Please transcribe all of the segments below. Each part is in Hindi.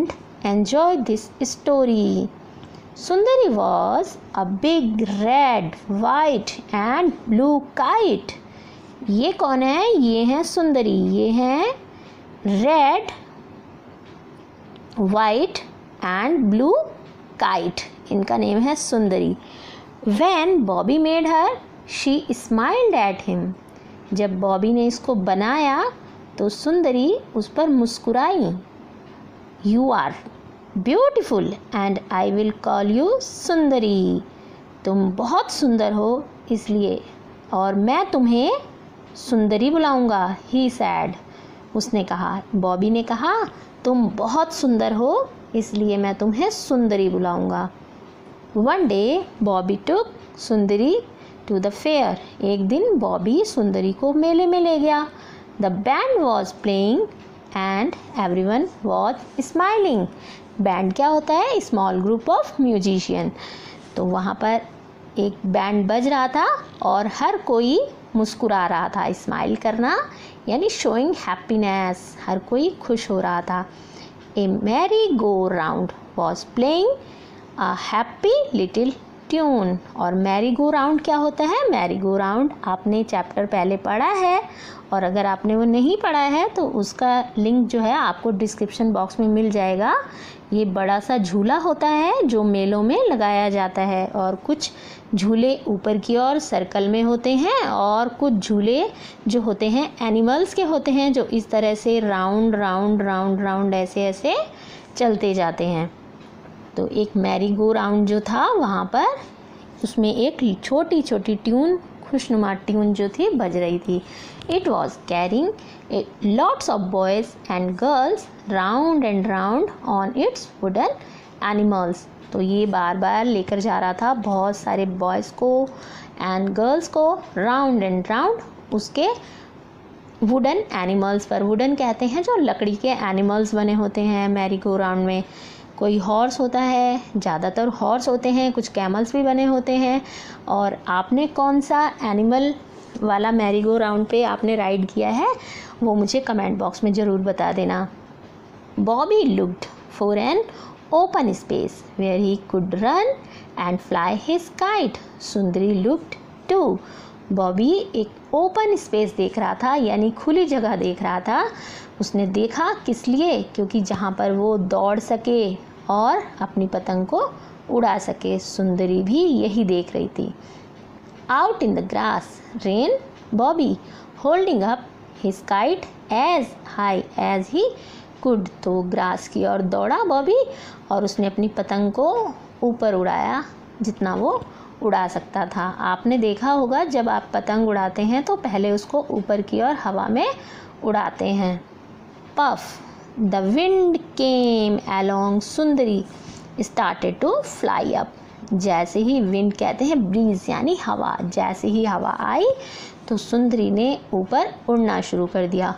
and enjoy this story. Sundari was a big red, white and blue kite. ये कौन है? ये है सुंदरी. ये है red, white and blue kite. इनका नेम है सुंदरी. When Bobby made her, she smiled at him. जब बॉबी ने इसको बनाया तो सुंदरी उस पर मुस्कुराई. You are beautiful and I will call you सुंदरी. तुम बहुत सुंदर हो इसलिए और मैं तुम्हें सुंदरी बुलाऊंगा. He said. उसने कहा. बॉबी ने कहा तुम बहुत सुंदर हो इसलिए मैं तुम्हें सुंदरी बुलाऊंगा. One day Bobby took Sundari to the fair. एक दिन बॉबी सुंदरी को मेले में ले गया. The band was playing and everyone was smiling. Band क्या होता है? Small group of musician. तो वहाँ पर एक बैंड बज रहा था और हर कोई मुस्कुरा रहा था. स्माइल करना यानी शोइंग हैप्पीनेस. हर कोई खुश हो रहा था. A merry go round was playing a happy little tune. और मैरी गो राउंड क्या होता है? मैरी गो राउंड आपने चैप्टर पहले पढ़ा है और अगर आपने वो नहीं पढ़ा है तो उसका लिंक जो है आपको डिस्क्रिप्शन बॉक्स में मिल जाएगा. ये बड़ा सा झूला होता है जो मेलों में लगाया जाता है और कुछ झूले ऊपर की ओर सर्कल में होते हैं और कुछ झूले जो होते हैं एनिमल्स के होते हैं जो इस तरह से राउंड राउंड राउंड राउंड ऐसे ऐसे चलते जाते हैं. तो एक मैरी गो राउंड जो था वहाँ पर उसमें एक छोटी छोटी ट्यून, खुशनुमा ट्यून जो थी बज रही थी. It was carrying lots of boys and girls round and round on it's wooden animals. तो ये बार बार लेकर जा रहा था बहुत सारे बॉयज़ को एंड गर्ल्स को राउंड एंड राउंड उसके वुडन एनिमल्स पर. वुडन कहते हैं जो लकड़ी के एनिमल्स बने होते हैं मैरी गो राउंड में. कोई हॉर्स होता है, ज़्यादातर हॉर्स होते हैं, कुछ कैमल्स भी बने होते हैं. और आपने कौन सा एनिमल वाला मैरी गो राउंड पे आपने राइड किया है वो मुझे कमेंट बॉक्स में ज़रूर बता देना. Bobby looked for an open space where he could run and fly his kite. Sundari looked too. Bobby एक ओपन स्पेस देख रहा था यानी खुली जगह देख रहा था. उसने देखा किस लिए? क्योंकि जहाँ पर वो दौड़ सके और अपनी पतंग को उड़ा सके. सुंदरी भी यही देख रही थी. Out in the grass ran Bobby holding up his kite as high as he could. तो ग्रास की ओर दौड़ा बॉबी और उसने अपनी पतंग को ऊपर उड़ाया जितना वो उड़ा सकता था. आपने देखा होगा जब आप पतंग उड़ाते हैं तो पहले उसको ऊपर की ओर हवा में उड़ाते हैं. Puff the wind came along. Sundari started to fly up. जैसे ही विंड कहते हैं ब्रीज यानी हवा. जैसे ही हवा आई तो सुंदरी ने ऊपर उड़ना शुरू कर दिया.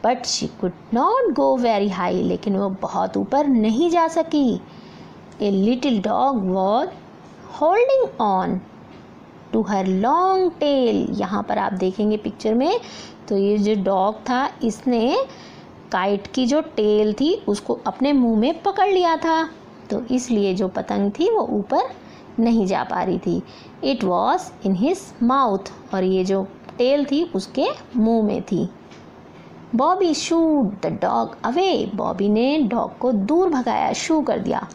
But she could not go very high. लेकिन वो बहुत ऊपर नहीं जा सकी. A little dog was holding on to her long tail. यहाँ पर आप देखेंगे पिक्चर में तो ये जो डॉग था इसने काइट की जो टेल थी उसको अपने मुंह में पकड़ लिया था. तो इसलिए जो पतंग थी वो ऊपर नहीं जा पा रही थी. It was in his mouth. और ये जो टेल थी उसके मुंह में थी. Bobby shooed the dog away. Bobby ने डॉग को दूर भगाया, शू कर दिया.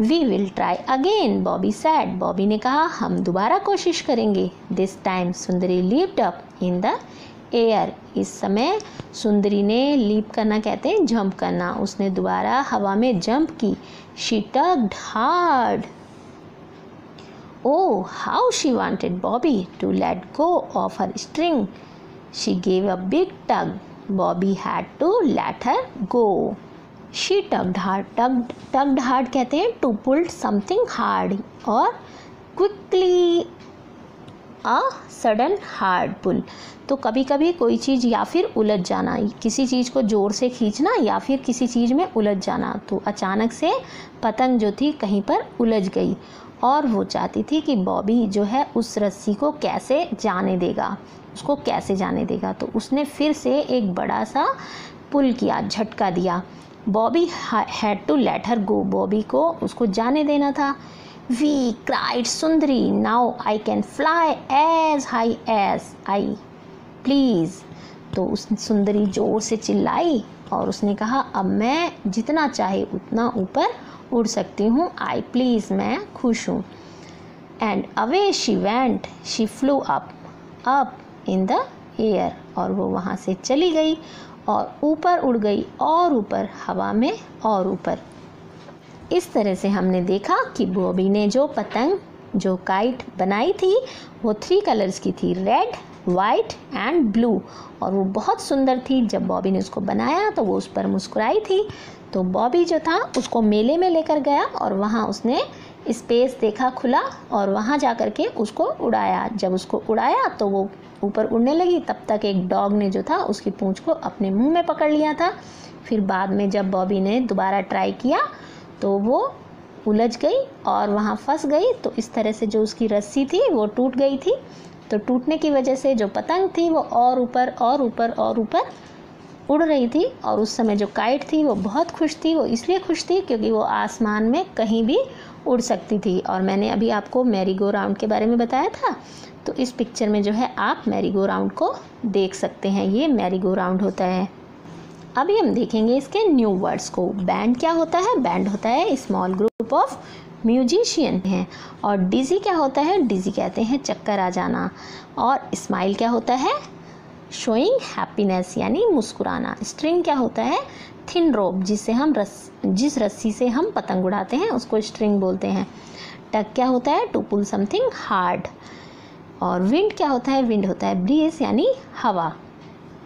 We will try again Bobby said. Bobby ने कहा हम दोबारा कोशिश करेंगे. This time Sundari leaped up in the air. इस समय सुंदरी ने लीप करना कहते हैं जंप करना. उसने दोबारा हवा में जंप की. She tugged hard. Oh, how she wanted Bobby to let go of her string. She gave a big tug. Bobby had to let her go. She tugged hard. Tugged hard कहते हैं to pull something hard और quickly a sudden hard pull. तो कभी कभी कोई चीज़ या फिर उलझ जाना, किसी चीज़ को ज़ोर से खींचना या फिर किसी चीज़ में उलझ जाना. तो अचानक से पतंग जो थी कहीं पर उलझ गई और वो चाहती थी कि बॉबी जो है उस रस्सी को कैसे जाने देगा, उसको कैसे जाने देगा. तो उसने फिर से एक बड़ा सा पुल किया, झटका दिया. Bobby had to let her go, Bobby को उसको जाने देना था। We cried Sundari, now I can fly as high as I please. तो उस सुंदरी जोर से चिल्लाई और उसने कहा अब मैं जितना चाहे उतना ऊपर उड़ सकती हूँ, आई प्लीज़, मैं खुश हूँ। And away she went, she flu up in the air, और वो वहाँ से चली गई और ऊपर उड़ गई और ऊपर हवा में और ऊपर। इस तरह से हमने देखा कि बॉबी ने जो पतंग, जो काइट बनाई थी वो 3 कलर्स की थी, रेड, वाइट एंड ब्लू, और वो बहुत सुंदर थी। जब बॉबी ने उसको बनाया तो वो उस पर मुस्कुराई थी। तो बॉबी जो था उसको मेले में लेकर गया और वहाँ उसने स्पेस देखा खुला और वहाँ जा कर के उसको उड़ाया। जब उसको उड़ाया तो वो ऊपर उड़ने लगी, तब तक एक डॉग ने जो था उसकी पूंछ को अपने मुंह में पकड़ लिया था। फिर बाद में जब बॉबी ने दोबारा ट्राई किया तो वो उलझ गई और वहाँ फंस गई। तो इस तरह से जो उसकी रस्सी थी वो टूट गई थी। तो टूटने की वजह से जो पतंग थी वो और ऊपर और ऊपर और ऊपर उड़ रही थी। और उस समय जो काइट थी वो बहुत खुश थी। वो इसलिए खुश थी क्योंकि वो आसमान में कहीं भी उड़ सकती थी। और मैंने अभी आपको मैरी गो राउंड के बारे में बताया था, तो इस पिक्चर में जो है आप मैरी गो राउंड को देख सकते हैं। ये मैरी गो राउंड होता है। अभी हम देखेंगे इसके न्यू वर्ड्स को। बैंड क्या होता है? बैंड होता है स्मॉल ग्रुप ऑफ म्यूजिशियन हैं। और डिजी क्या होता है? डिजी कहते हैं चक्कर आ जाना। और स्माइल क्या होता है? शोइंग हैप्पीनेस यानी मुस्कुराना। स्ट्रिंग क्या होता है? थिन रोप, जिससे हम जिस रस्सी से हम पतंग उड़ाते हैं उसको स्ट्रिंग बोलते हैं। टग क्या होता है? To pull something hard. और विंड क्या होता है? विंड होता है ब्रीज यानी हवा।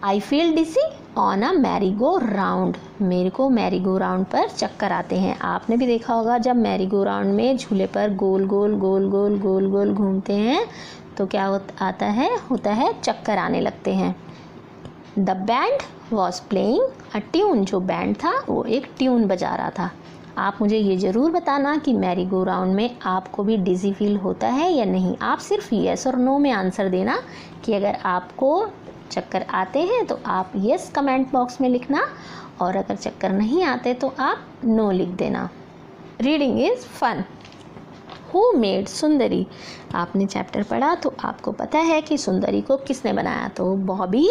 I feel dizzy on a merry go round, मेरे को मैरी गो राउंड पर चक्कर आते हैं। आपने भी देखा होगा जब मैरी गो राउंड में झूले पर गोल गोल गोल गोल गोल गोल घूमते हैं तो क्या होता है चक्कर आने लगते हैं। The band was playing a tune, जो बैंड था वो एक ट्यून बजा रहा था। आप मुझे ये ज़रूर बताना कि मैरी गो राउंड में आपको भी डिजी फील होता है या नहीं। आप सिर्फ येस और नो में आंसर देना कि अगर आपको चक्कर आते हैं तो आप येस कमेंट बॉक्स में लिखना, और अगर चक्कर नहीं आते तो आप नो लिख देना। Reading is fun. Who made Sundari, आपने चैप्टर पढ़ा तो आपको पता है कि सुंदरी को किसने बनाया। तो बॉबी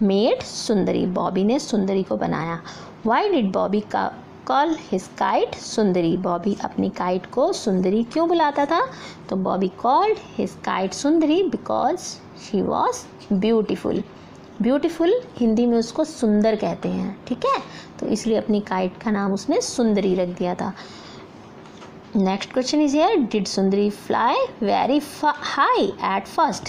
मेड सुंदरी, बॉबी ने सुंदरी को बनाया। Why did Bobby call his kite सुंदरी, बॉबी अपनी काइट को सुंदरी क्यों बुलाता था? तो Bobby called his kite Sundari because she was beautiful. Beautiful Hindi में उसको सुंदर कहते हैं, ठीक है, तो इसलिए अपनी काइट का नाम उसने सुंदरी रख दिया था। Next question is here, did Sundari fly very high at first,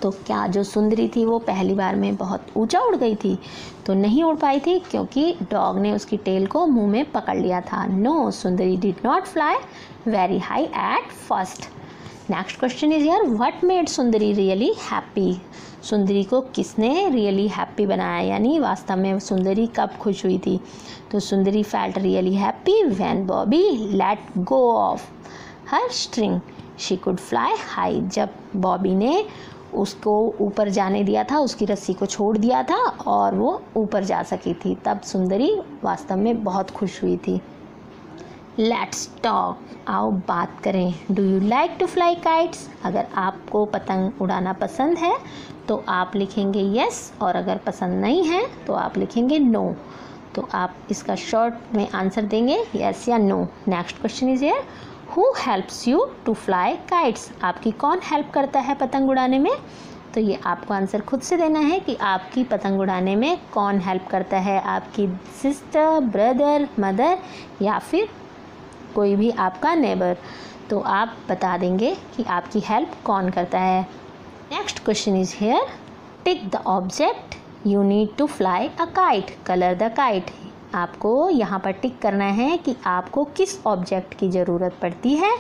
तो क्या जो सुंदरी थी वो पहली बार में बहुत ऊंचा उड़ गई थी? तो नहीं उड़ पाई थी क्योंकि डॉग ने उसकी टेल को मुंह में पकड़ लिया था। No, Sundari did not fly very high at first. Next question is here, what made Sundari really happy, सुंदरी को किसने रियली हैप्पी बनाया, यानी वास्तव में सुंदरी कब खुश हुई थी? तो सुंदरी felt really happy when Bobby let go of her string she could fly high, जब बॉबी ने उसको ऊपर जाने दिया था, उसकी रस्सी को छोड़ दिया था और वो ऊपर जा सकी थी, तब सुंदरी वास्तव में बहुत खुश हुई थी। लेट्स टॉक, आओ बात करें। Do you like to fly kites, अगर आपको पतंग उड़ाना पसंद है तो आप लिखेंगे यस, और अगर पसंद नहीं है तो आप लिखेंगे नो। तो आप इसका शॉर्ट में आंसर देंगे यस या no. Next question is here, who helps you to fly kites, आपकी कौन हेल्प करता है पतंग उड़ाने में? तो ये आपको आंसर खुद से देना है कि आपकी पतंग उड़ाने में कौन हेल्प करता है, आपकी सिस्टर, ब्रदर, मदर या फिर कोई भी आपका नेबर। तो आप बता देंगे कि आपकी हेल्प कौन करता है। Next question is here, tick the object you need to fly a kite, colour the kite, आपको यहाँ पर टिक करना है कि आपको किस ऑब्जेक्ट की ज़रूरत पड़ती है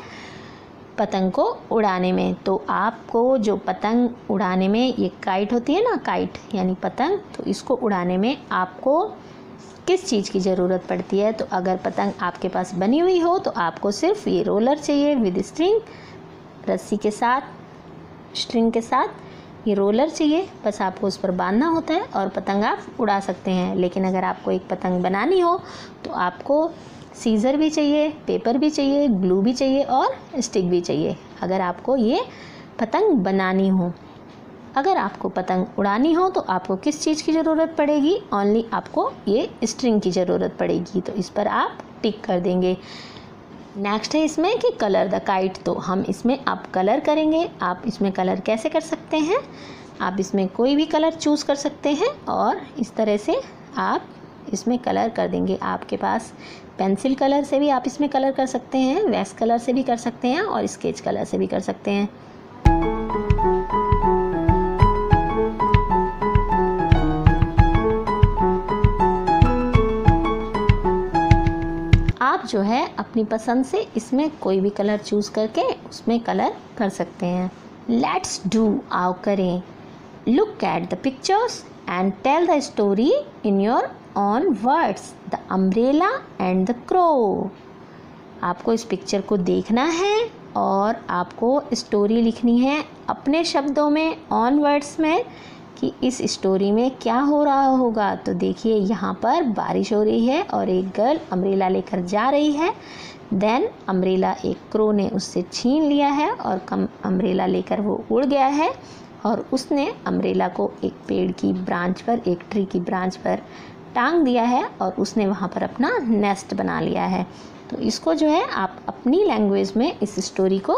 पतंग को उड़ाने में। तो आपको जो पतंग उड़ाने में ये काइट होती है ना, काइट यानी पतंग, तो इसको उड़ाने में आपको किस चीज़ की ज़रूरत पड़ती है? तो अगर पतंग आपके पास बनी हुई हो तो आपको सिर्फ ये रोलर चाहिए विद स्ट्रिंग, रस्सी के साथ, स्ट्रिंग के साथ, ये रोलर चाहिए, बस आपको उस पर बांधना होता है और पतंग आप उड़ा सकते हैं। लेकिन अगर आपको एक पतंग बनानी हो तो आपको सीज़र भी चाहिए, पेपर भी चाहिए, ग्लू भी चाहिए और स्टिक भी चाहिए, अगर आपको ये पतंग बनानी हो। अगर आपको पतंग उड़ानी हो तो आपको किस चीज़ की ज़रूरत पड़ेगी? ओनली आपको ये स्ट्रिंग की ज़रूरत पड़ेगी, तो इस पर आप टिक कर देंगे। नेक्स्ट है इसमें कि कलर द काइट, तो हम इसमें आप कलर करेंगे। आप इसमें कलर कैसे कर सकते हैं? आप इसमें कोई भी कलर चूज़ कर सकते हैं और इस तरह से आप इसमें कलर कर देंगे। आपके पास पेंसिल कलर से भी आप इसमें कलर कर सकते हैं, वैक्स कलर से भी कर सकते हैं और स्केच कलर से भी कर सकते हैं। आप जो है अपनी पसंद से इसमें कोई भी कलर चूज़ करके उसमें कलर कर सकते हैं। लेट्स डू, आओ करें। Look at the pictures and tell the story in your own words, the umbrella and the crow. आपको इस पिक्चर को देखना है और आपको स्टोरी लिखनी है अपने शब्दों में, ऑन वर्ड्स में, कि इस स्टोरी में क्या हो रहा होगा। तो देखिए यहाँ पर बारिश हो रही है और एक गर्ल अम्ब्रेला लेकर जा रही है। देन अम्ब्रेला एक क्रो ने उससे छीन लिया है और अम्ब्रेला लेकर वो उड़ गया है और उसने अम्ब्रेला को एक पेड़ की ब्रांच पर, एक ट्री की ब्रांच पर टांग दिया है और उसने वहाँ पर अपना नेस्ट बना लिया है। तो इसको जो है आप अपनी लैंग्वेज में इस स्टोरी को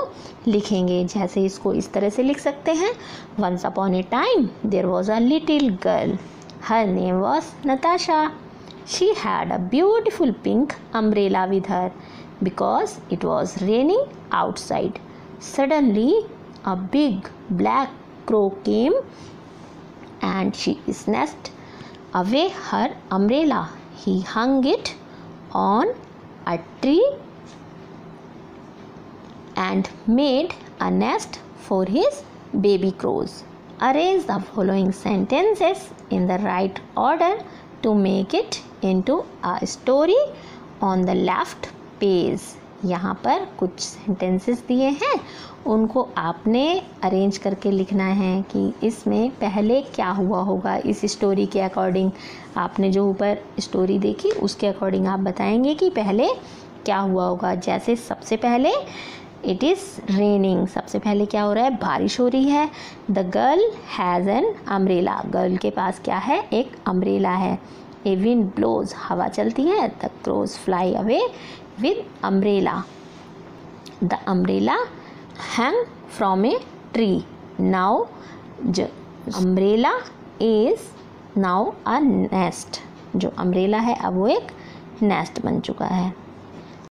लिखेंगे। जैसे इसको इस तरह से लिख सकते हैं। Once upon a time there was a little girl, her name was Natasha. She had a beautiful pink umbrella with her because it was raining outside. Suddenly a big black crow came and she snatched away her umbrella. He hung it on a tree and made a nest for his baby crows. Arrange the following sentences in the right order to make it into a story on the left page. यहाँ पर कुछ सेंटेंसेस दिए हैं, उनको आपने अरेंज करके लिखना है कि इसमें पहले क्या हुआ होगा। इस स्टोरी के अकॉर्डिंग, आपने जो ऊपर स्टोरी देखी उसके अकॉर्डिंग आप बताएंगे कि पहले क्या हुआ होगा। जैसे सबसे पहले इट इज़ रेनिंग, सबसे पहले क्या हो रहा है? बारिश हो रही है। The girl has an umbrella, girl के पास क्या है? एक अम्ब्रेला है। ए विंड ब्लोज, हवा चलती है। The crows fly away with umbrella. The umbrella hang from a tree. Now the umbrella is now a nest. जो umbrella है अब वो एक nest बन चुका है।